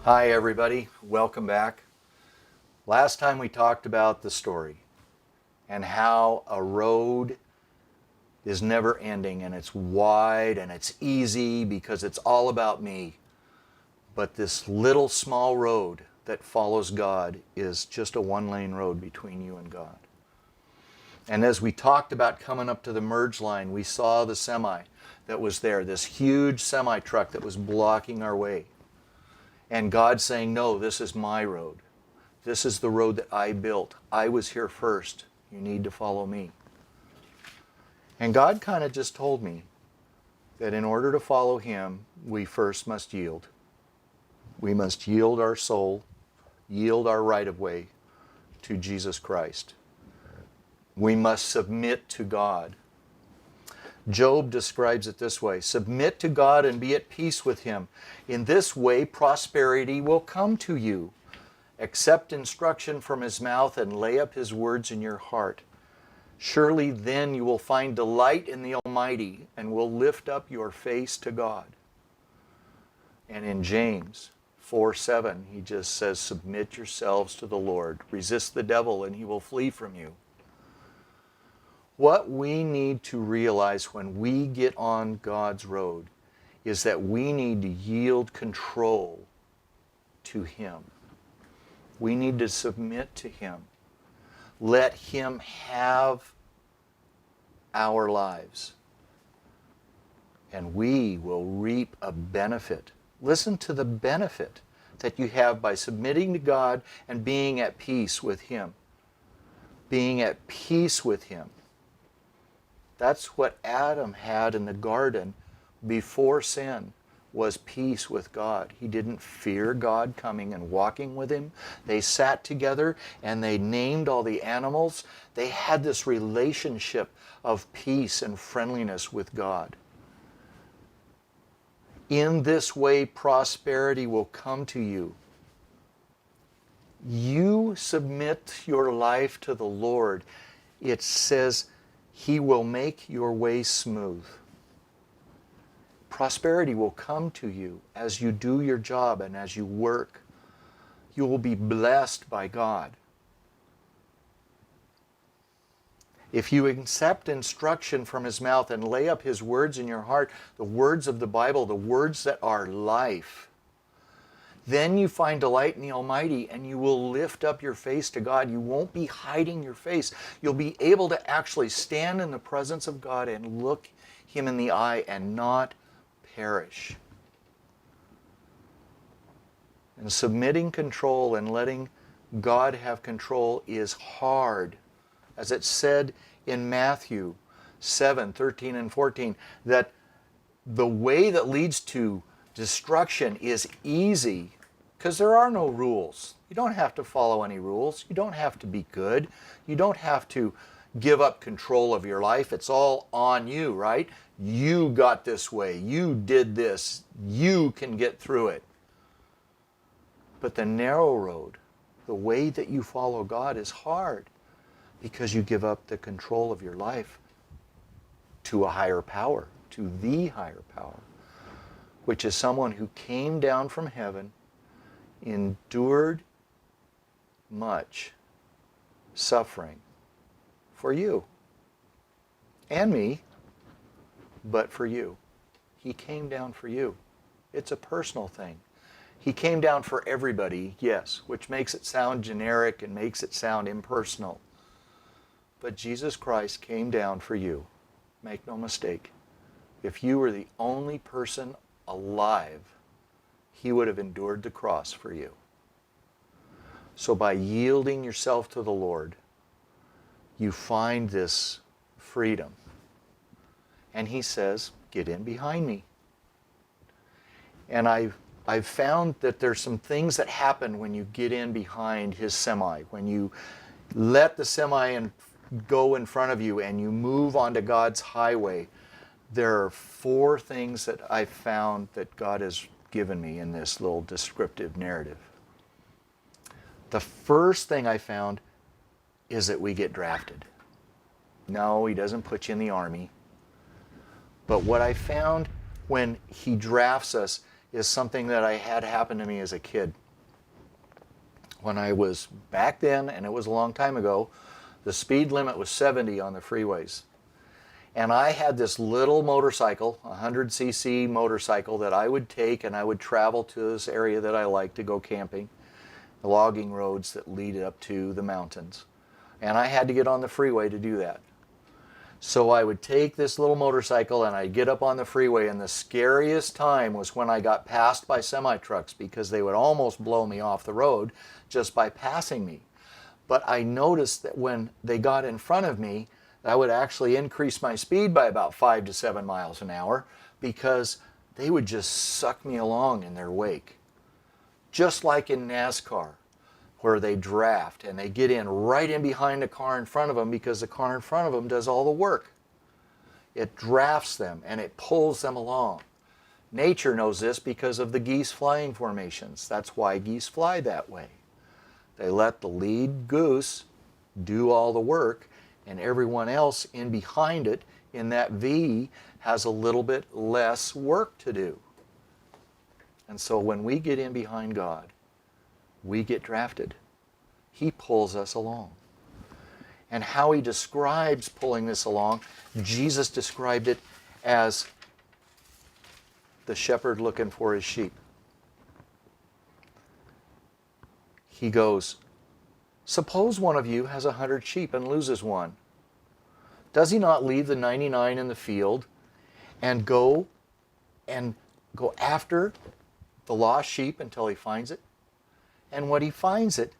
Hi, everybody. Welcome back. Last time we talked about the story and how a road is never ending and it's wide and it's easy because it's all about me. But this little small road that follows God is just a one-lane road between you and God. And as we talked about coming up to the merge line, we saw the semi that was there, this huge semi truck that was blocking our way. And God saying, no, this is my road. This is the road that I built. I was here first. You need to follow me. And God kind of just told me that in order to follow Him, we first must yield. We must yield our soul, yield our right of way to Jesus Christ. We must submit to God. Job describes it this way: submit to God and be at peace with Him. In this way, prosperity will come to you. Accept instruction from His mouth and lay up His words in your heart. Surely then you will find delight in the Almighty and will lift up your face to God. And in James 4:7, he just says, submit yourselves to the Lord. Resist the devil and he will flee from you. What we need to realize when we get on God's road is that we need to yield control to Him. We need to submit to Him. Let Him have our lives. And we will reap a benefit. Listen to the benefit that you have by submitting to God and being at peace with Him. Being at peace with Him. That's what Adam had in the garden before sin, was peace with God. He didn't fear God coming and walking with him. They sat together and they named all the animals. They had this relationship of peace and friendliness with God. In this way, prosperity will come to you. You submit your life to the Lord. It says, He will make your way smooth. Prosperity will come to you as you do your job and as you work. You will be blessed by God. If you accept instruction from His mouth and lay up His words in your heart, the words of the Bible, the words that are life, then you find delight in the Almighty and you will lift up your face to God. You won't be hiding your face. You'll be able to actually stand in the presence of God and look Him in the eye and not perish. And submitting control and letting God have control is hard. As it said in Matthew 7:13 and 14, that the way that leads to destruction is easy because there are no rules. You don't have to follow any rules. You don't have to be good. You don't have to give up control of your life. It's all on you, right? You got this way. You did this. You can get through it. But the narrow road, the way that you follow God, is hard because you give up the control of your life to a higher power, to the higher power, which is someone who came down from heaven, endured much suffering for you and me, but for you. He came down for you. It's a personal thing. He came down for everybody, yes, which makes it sound generic and makes it sound impersonal. But Jesus Christ came down for you. Make no mistake. If you were the only person alive, He would have endured the cross for you. So by yielding yourself to the Lord, you find this freedom. And He says, get in behind me. And I've found that there's some things that happen when you get in behind His semi, when you let the semi go in front of you and you move onto God's highway. There are 4 things that I've found that God has given me in this little descriptive narrative. The first thing I found is that we get drafted. No, He doesn't put you in the army. But what I found when He drafts us, is something that I had happen to me as a kid. When I was back then, and it was a long time ago, the speed limit was 70 on the freeways. And I had this little motorcycle, a 100cc motorcycle that I would take, and I would travel to this area that I like to go camping, the logging roads that lead up to the mountains. And I had to get on the freeway to do that. So I would take this little motorcycle and I'd get up on the freeway, and the scariest time was when I got passed by semi-trucks, because they would almost blow me off the road just by passing me. But I noticed that when they got in front of me, I would actually increase my speed by about 5 to 7 miles an hour, because they would just suck me along in their wake. Just like in NASCAR, where they draft and they get in right in behind the car in front of them, because the car in front of them does all the work. It drafts them and it pulls them along. Nature knows this because of the geese flying formations. That's why geese fly that way. They let the lead goose do all the work, and everyone else in behind it in that V has a little bit less work to do. And so when we get in behind God, we get drafted. He pulls us along. And how he describes pulling this along, Jesus described it as the shepherd looking for his sheep. He goes, suppose one of you has 100 sheep and loses one. Does he not leave the 99 in the field and go after the lost sheep until he finds it? And when he finds it,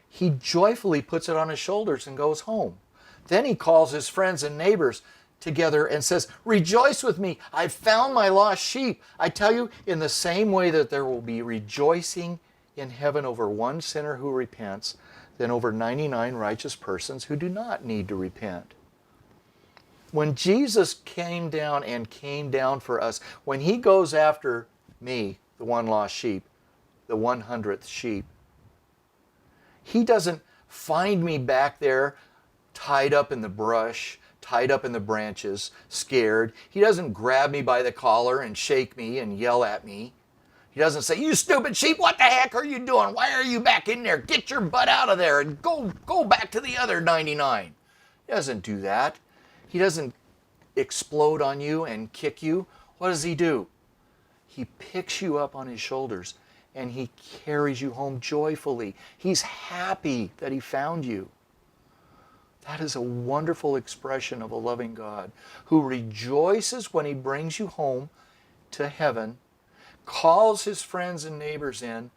he joyfully puts it on his shoulders and goes home. Then he calls his friends and neighbors together and says, rejoice with me, I've found my lost sheep. I tell you, in the same way that there will be rejoicing in heaven over one sinner who repents, than over 99 righteous persons who do not need to repent. When Jesus came down for us, when he goes after me, the one lost sheep, the 100th sheep, he doesn't find me back there tied up in the brush, tied up in the branches, scared. He doesn't grab me by the collar and shake me and yell at me. He doesn't say, you stupid sheep, what the heck are you doing? Why are you back in there? Get your butt out of there and go back to the other 99. He doesn't do that. He doesn't explode on you and kick you. What does he do? He picks you up on his shoulders and he carries you home joyfully. He's happy that he found you. That is a wonderful expression of a loving God who rejoices when he brings you home to heaven, calls his friends and neighbors in,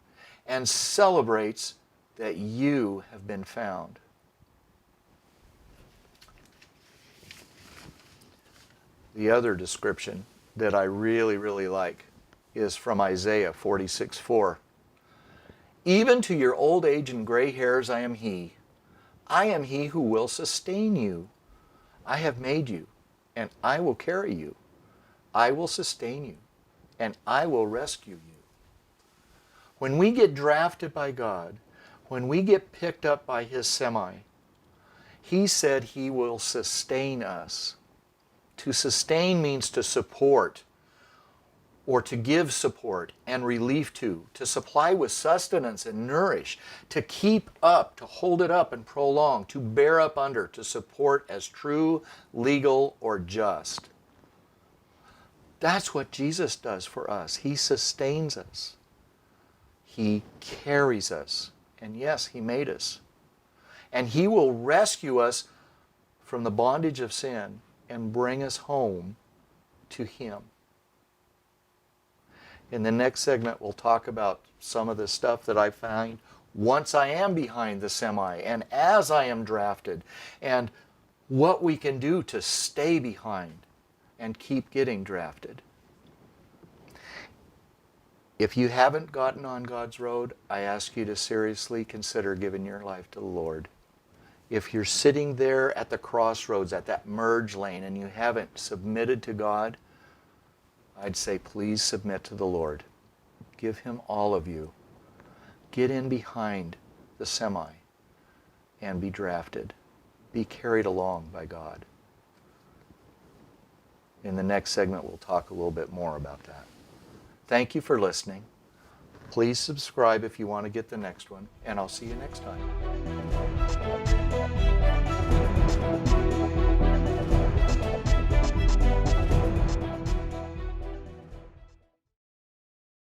and celebrates that you have been found. The other description that I really, really like is from Isaiah 46:4. Even to your old age and gray hairs I am he. I am he who will sustain you. I have made you, and I will carry you. I will sustain you, and I will rescue you. When we get drafted by God, when we get picked up by his semi, he said he will sustain us. To sustain means to support, or to give support and relief to supply with sustenance and nourish, to keep up, to hold it up and prolong, to bear up under, to support as true, legal, or just. That's what Jesus does for us. He sustains us. He carries us. And yes, he made us. And he will rescue us from the bondage of sin and bring us home to him. In the next segment, we'll talk about some of the stuff that I find once I am behind the semi and as I am drafted, and what we can do to stay behind and keep getting drafted. If you haven't gotten on God's road, I ask you to seriously consider giving your life to the Lord. If you're sitting there at the crossroads, at that merge lane, and you haven't submitted to God, I'd say please submit to the Lord. Give him all of you. Get in behind the semi and be drafted. Be carried along by God. In the next segment, we'll talk a little bit more about that. Thank you for listening. Please subscribe if you want to get the next one, and I'll see you next time.